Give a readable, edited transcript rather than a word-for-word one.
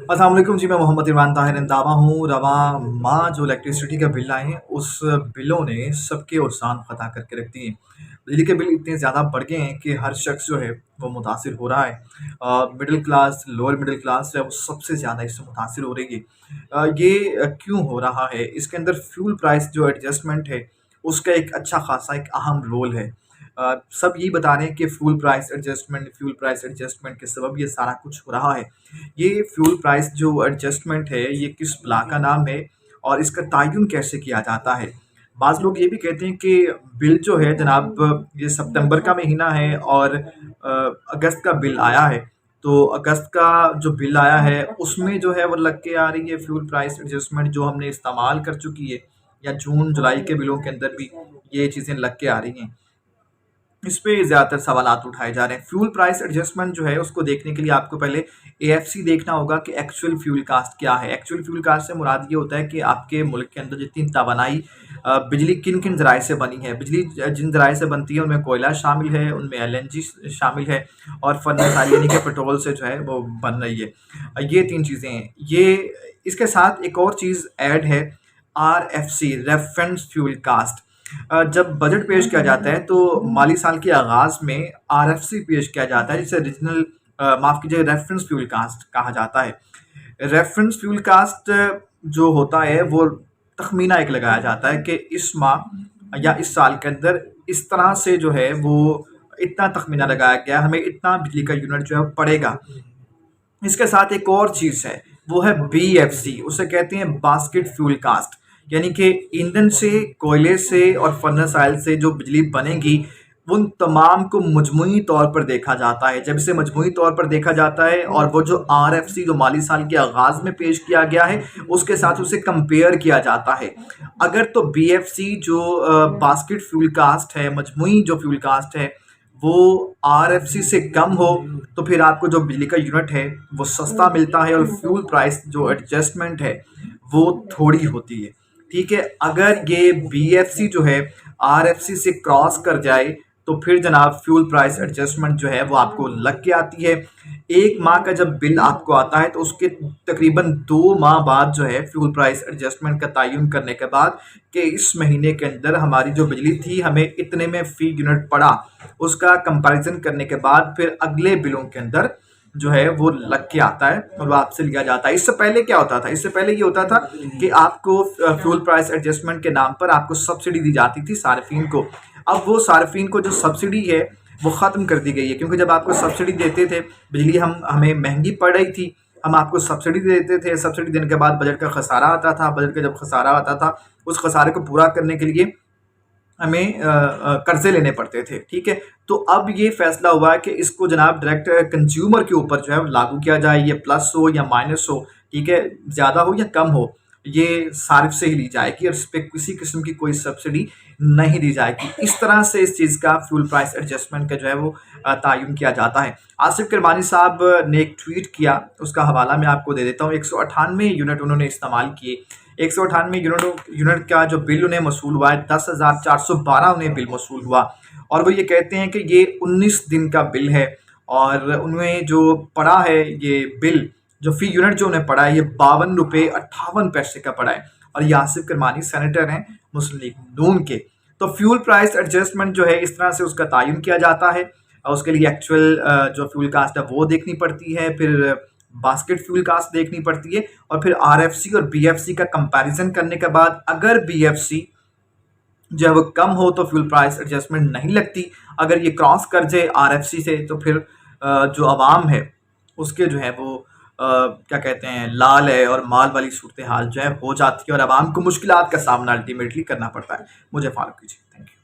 अस्सलाम वालेकुम जी, मैं मोहम्मद इमरान ताहिर इंताबा हूँ। रवां माह जो इलेक्ट्रिसिटी का बिल आए हैं, उस बिलों ने सबके उरसान ख़ता करके रख दिए। बिजली के बिल इतने ज़्यादा बढ़ गए हैं कि हर शख्स जो है, वो मुतासिर हो रहा है। Middle class, lower middle class है, वो सबसे ज़्यादा इससे मुतासिर हो रही है। ये क्यों हो रहा है? इसके अंदर फ्यूल प्राइस जो एडजस्टमेंट है, उसका एक अच्छा ख़ासा एक अहम रोल है। सब यही बता रहे हैं कि फ्यूल प्राइस एडजस्टमेंट के सबब ये सारा कुछ हो रहा है। ये फ्यूल प्राइस जो एडजस्टमेंट है, ये किस बला का नाम है और इसका तयन कैसे किया जाता है? बाज़ लोग ये भी कहते हैं कि बिल जो है जनाब, ये सितंबर का महीना है और अगस्त का बिल आया है। तो अगस्त का जो बिल आया है, उसमें जो है वो लग के आ रही है फ्यूल प्राइस एडजस्टमेंट जो हमने इस्तेमाल कर चुकी है, या जून, जुलाई के बिलों के अंदर भी ये चीज़ें लग के आ रही हैं। इस पे ज़्यादातर सवालात उठाए जा रहे हैं। फ्यूल प्राइस एडजस्टमेंट जो है, उसको देखने के लिए आपको पहले एएफसी देखना होगा कि एक्चुअल फ्यूल कास्ट क्या है। एक्चुअल फ्यूल कास्ट से मुराद ये होता है कि आपके मुल्क के अंदर जितनी तवानाई बिजली किन-किन ज़राए से बनी है। बिजली जिन ज़राए से बनती है, उनमें कोयला शामिल है, उनमें एलएनजी शामिल है और फर्नेस ऑयल यानी कि पेट्रोल से जो है वो बन रही है। ये 3 चीज़ें हैं। ये इसके साथ एक और चीज़ ऐड है, आरएफसी, रेफरेंस फ्यूल कास्ट। जब बजट पेश किया जाता है तो माली साल के आगाज़ में आरएफसी पेश किया जाता है, जिसे रीजनल माफ़ कीजिए, रेफरेंस फ्यूल कास्ट कहा जाता है। रेफरेंस फ्यूल कास्ट जो होता है, वो तखमीना एक लगाया जाता है कि इस माह या इस साल के अंदर इस तरह से जो है वो इतना तखमीना लगाया गया, हमें इतना बिजली का यूनिट जो है पड़ेगा। इसके साथ एक और चीज़ है, वो है बीएफसी, उसे कहते हैं बास्केट फ्यूल कास्ट। यानी कि ईंधन से, कोयले से और फर्नेस ऑयल से जो बिजली बनेगी, उन तमाम को मजमूई तौर पर देखा जाता है। जब इसे मजमूई तौर पर देखा जाता है और वो जो आरएफसी जो माली साल के आगाज़ में पेश किया गया है, उसके साथ उसे कंपेयर किया जाता है। अगर तो बीएफसी जो बास्केट फ्यूल कास्ट है, मजमूई जो फ्यूल कास्ट है, वो आरएफसी से कम हो, तो फिर आपको जो बिजली का यूनिट है वो सस्ता मिलता है और फ्यूल प्राइस जो एडजस्टमेंट है वो थोड़ी होती है। ठीक है, अगर ये बीएफसी जो है आरएफसी से क्रॉस कर जाए, तो फिर जनाब फ्यूल प्राइस एडजस्टमेंट जो है वो आपको लग के आती है। एक माह का जब बिल आपको आता है, तो उसके तकरीबन 2 माह बाद जो है फ्यूल प्राइस एडजस्टमेंट का तयन करने के बाद कि इस महीने के अंदर हमारी जो बिजली थी, हमें इतने में फी यूनिट पड़ा, उसका कंपैरिजन करने के बाद फिर अगले बिलों के अंदर जो है वो लग के आता है और वो आपसे लिया जाता है। इससे पहले क्या होता था? इससे पहले ये होता था कि आपको फ्यूल प्राइस एडजस्टमेंट के नाम पर आपको सब्सिडी दी जाती थी सार्फिन को। अब वो सार्फिन को जो सब्सिडी है, वो ख़त्म कर दी गई है, क्योंकि जब आपको सब्सिडी देते थे, बिजली हमें महंगी पड़ रही थी, हम आपको सब्सिडी देते थे। सब्सिडी देने के बाद बजट का खसारा आता था। बजट का जब खसारा आता था, उस खसारे को पूरा करने के लिए हमें कर्जे लेने पड़ते थे। ठीक है, तो अब ये फैसला हुआ है कि इसको जनाब डायरेक्ट कंज्यूमर के ऊपर जो है लागू किया जाए। ये प्लस हो या माइनस हो, ठीक है, ज़्यादा हो या कम हो, ये सारिफ से ही ली जाएगी और इस पे किसी किस्म की कोई सब्सिडी नहीं दी जाएगी। इस तरह से इस चीज़ का फ्यूल प्राइस एडजस्टमेंट का जो है वो तयन किया जाता है। आसिफ किरमानी साहब ने एक ट्वीट किया, उसका हवाला मैं आपको दे देता हूँ। 198 यूनिट उन्होंने इस्तेमाल किए। 198 यूनिट का जो बिल उन्हें मसूल हुआ है, 10,412 उन्हें बिल मसूल हुआ, और वो ये कहते हैं कि ये 19 दिन का बिल है और उन्हें जो पड़ा है ये बिल, जो फी यूनिट जो उन्हें पड़ा है, ये 52 रुपये 58 पैसे का पड़ा है। और ये आसिफ किरमानी सेनेटर हैं मुस्लिम लीग नून के। तो फ्यूल प्राइस एडजस्टमेंट जो है, इस तरह से उसका तयन किया जाता है और उसके लिए एक्चुअल जो फ्यूल कास्ट है वो देखनी पड़ती है, फिर बास्केट फ्यूल कास्ट देखनी पड़ती है, और फिर आरएफसी और बीएफसी का कंपैरिजन करने के बाद अगर बीएफसी जो है वो कम हो तो फ्यूल प्राइस एडजस्टमेंट नहीं लगती। अगर ये क्रॉस कर जाए आरएफसी से, तो फिर जो आवाम है उसके जो है वो क्या कहते हैं, लाल है और माल वाली सूरत हाल जो है हो जाती है और आवाम को मुश्किलात का सामना अल्टीमेटली करना पड़ता है। मुझे फॉलो कीजिए। Thank you.